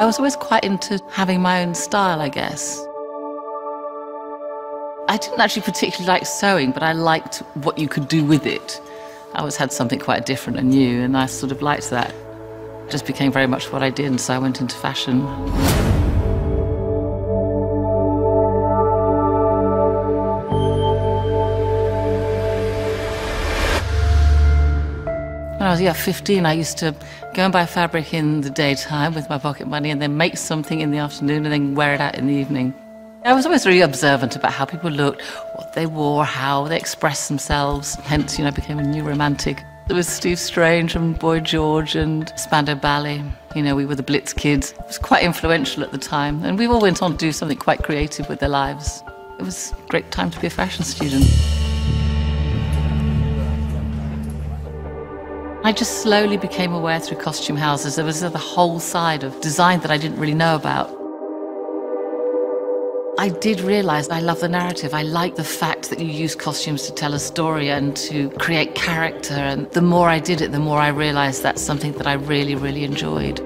was always quite into having my own style, I guess. I didn't actually particularly like sewing, but I liked what you could do with it. I always had something quite different and new, and I sort of liked that. It just became very much what I did, and so I went into fashion. When I was 15, I used to go and buy fabric in the daytime with my pocket money and then make something in the afternoon and then wear it out in the evening. I was always really observant about how people looked, what they wore, how they expressed themselves. Hence, I became a new romantic. There was Steve Strange and Boy George and Spandau Ballet. We were the Blitz kids. It was quite influential at the time, and we all went on to do something quite creative with their lives. It was a great time to be a fashion student. I just slowly became aware through costume houses there was the whole side of design that I didn't really know about. I did realise I love the narrative. I like the fact that you use costumes to tell a story and to create character, and the more I did it, the more I realised that's something that I really, really enjoyed.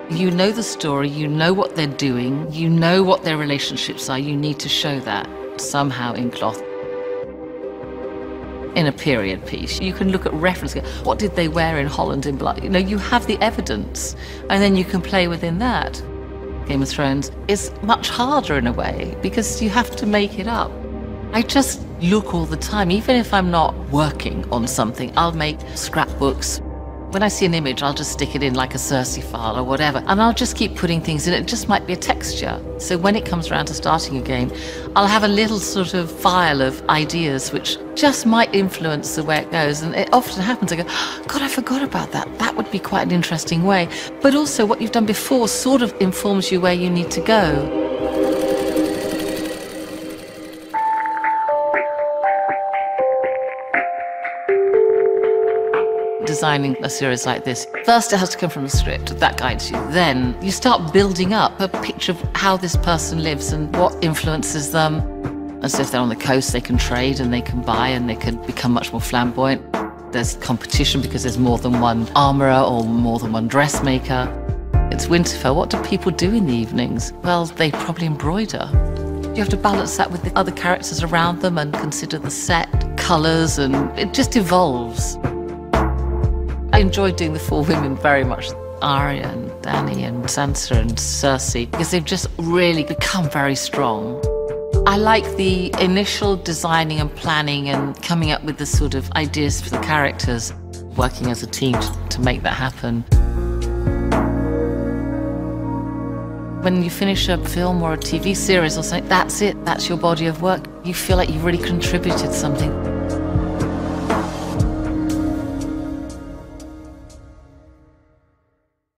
You know the story, you know what they're doing, you know what their relationships are, you need to show that somehow in cloth. In a period piece, you can look at reference, what did they wear in Holland in Blood? You have the evidence, and then you can play within that. Game of Thrones is much harder in a way, because you have to make it up. I just look all the time, even if I'm not working on something, I'll make scrapbooks. When I see an image, I'll just stick it in like a Cersei file or whatever, and I'll just keep putting things in. It just might be a texture. So when it comes around to starting a game, I'll have a little sort of file of ideas which just might influence the way it goes. And it often happens, I go, God, I forgot about that. That would be quite an interesting way. But also what you've done before sort of informs you where you need to go. Designing a series like this, first it has to come from a script that guides you. Then you start building up a picture of how this person lives and what influences them. As if they're on the coast, they can trade and they can buy and they can become much more flamboyant. There's competition because there's more than one armourer or more than one dressmaker. It's Winterfell. What do people do in the evenings? Well, they probably embroider. You have to balance that with the other characters around them and consider the set, colours, and it just evolves. I enjoyed doing the four women very much. Arya and Dany and Sansa and Cersei, because they've just really become very strong. I like the initial designing and planning and coming up with the sort of ideas for the characters, working as a team to make that happen. When you finish a film or a TV series or something, that's it, that's your body of work. You feel like you've really contributed something.